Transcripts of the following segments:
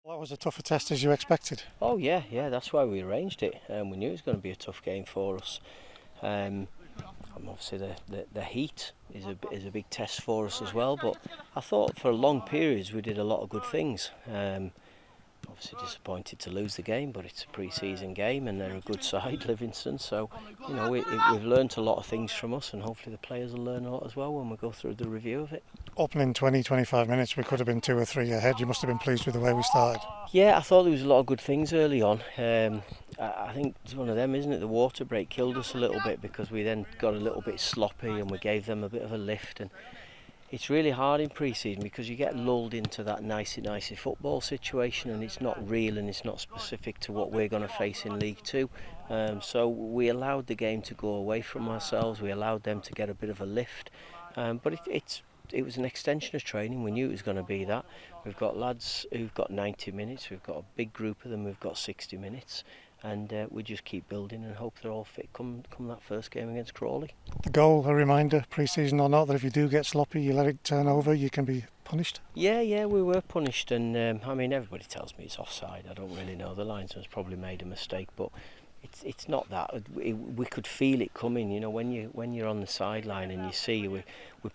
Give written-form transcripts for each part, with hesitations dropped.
Well, that was a tougher test as you expected. Oh yeah, that's why we arranged it. We knew it was going to be a tough game for us. Obviously the heat is a big test for us as well, but I thought for long periods we did a lot of good things. Obviously disappointed to lose the game, but it's a pre-season game and they're a good side, Livingston, so we've learnt a lot of things from us, and hopefully the players will learn a lot as well when we go through the review of it. Opening 20-25 minutes, we could have been 2 or 3 ahead. You must have been pleased with the way we started. Yeah, I thought there was a lot of good things early on. I think it's one of them, isn't it? The water break killed us a little bit because we then got a little bit sloppy and we gave them a bit of a lift. And it's really hard in pre-season because you get lulled into that nicey football situation, and it's not real and it's not specific to what we're going to face in League Two. So we allowed the game to go away from ourselves. We allowed them to get a bit of a lift, but it was an extension of training. We knew it was going to be that. We've got lads who've got 90 minutes, we've got a big group of them who've got 60 minutes, and we just keep building and hope they're all fit come that first game against Crawley. The goal, a reminder, pre-season or not, that if you do get sloppy, you let it turn over, you can be punished? Yeah, we were punished, and everybody tells me it's offside. I don't really know. The linesman's probably made a mistake, but it's not that. We could feel it coming. When you're on the sideline and you see we're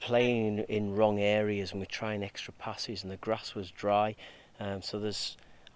playing in wrong areas and we're trying extra passes and the grass was dry.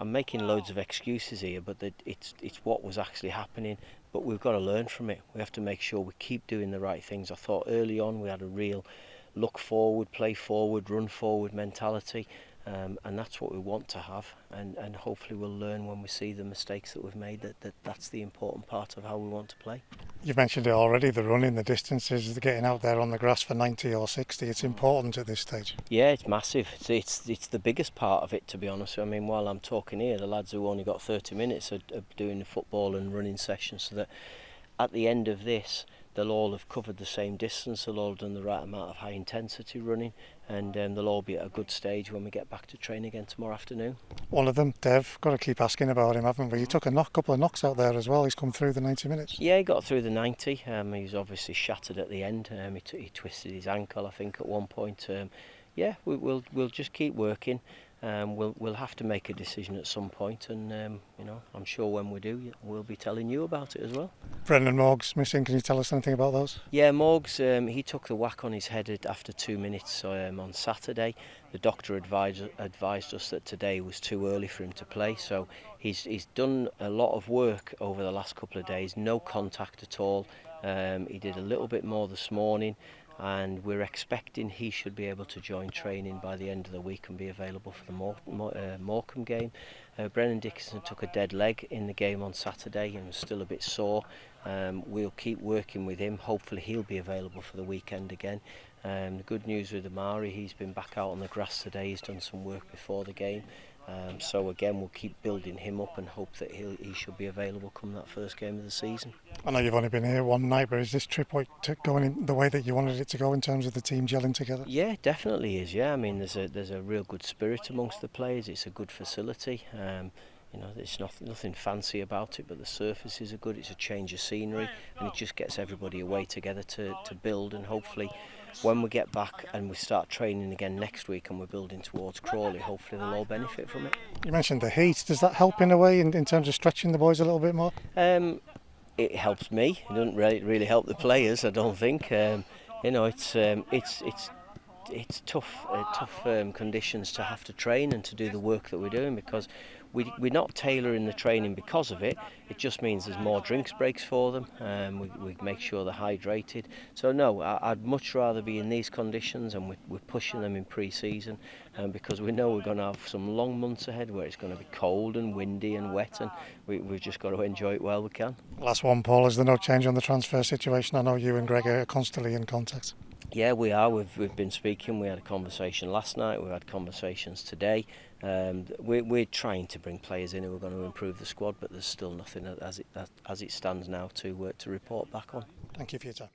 I'm making loads of excuses here, but it's what was actually happening. But we've got to learn from it. We have to make sure we keep doing the right things. I thought early on we had a real look forward, play forward, run forward mentality. And that's what we want to have, and hopefully we'll learn when we see the mistakes that we've made that's the important part of how we want to play. You've mentioned it already, the running, the distances, the getting out there on the grass for 90 or 60. It's important at this stage. Yeah, it's massive. It's the biggest part of it, to be honest. While I'm talking here, the lads who only got 30 minutes are doing the football and running sessions, so that at the end of this they'll all have covered the same distance, they'll all have done the right amount of high intensity running, and they'll all be at a good stage when we get back to train again tomorrow afternoon. One of them, Dev, got to keep asking about him, haven't we? He took a couple of knocks out there as well. He's come through the 90 minutes. Yeah, he got through the 90. He was obviously shattered at the end. He twisted his ankle, I think, at one point. We'll just keep working. We'll have to make a decision at some point, and I'm sure when we do, we'll be telling you about it as well. Brendan Morgs missing. Can you tell us anything about those? Yeah, Morgs, he took the whack on his head after 2 minutes on Saturday. The doctor advised us that today was too early for him to play, so he's done a lot of work over the last couple of days. No contact at all. He did a little bit more this morning, and we're expecting he should be able to join training by the end of the week and be available for the Morecambe game. Brennan Dickinson took a dead leg in the game on Saturday and was still a bit sore. We'll keep working with him. Hopefully he'll be available for the weekend again. The good news with Amari, he's been back out on the grass today. He's done some work before the game. So again, we'll keep building him up and hope that he should be available come that first game of the season. I know you've only been here one night, but is this trip going in the way that you wanted it to go in terms of the team gelling together? Yeah, it definitely is. Yeah, there's a real good spirit amongst the players. It's a good facility. There's nothing fancy about it, but the surfaces are good. It's a change of scenery, and it just gets everybody away together to build, and hopefully when we get back and we start training again next week and we're building towards Crawley, hopefully they'll all benefit from it. You mentioned the heat. Does that help in a way in terms of stretching the boys a little bit more? It helps me. It doesn't really help the players, I don't think. It's tough conditions to have to train and to do the work that we're doing, because we're not tailoring the training because of it. It just means there's more drinks breaks for them. We make sure they're hydrated. So no, I'd much rather be in these conditions, and we're pushing them in pre-season, because we know we're going to have some long months ahead where it's going to be cold and windy and wet, and we've just got to enjoy it while we can. Last one, Paul, is there no change on the transfer situation? I know you and Greg are constantly in contact. Yeah, we are. We've been speaking. We had a conversation last night. We've had conversations today. We're trying to bring players in who are going to improve the squad, but there's still nothing as it stands now to report back on. Thank you for your time.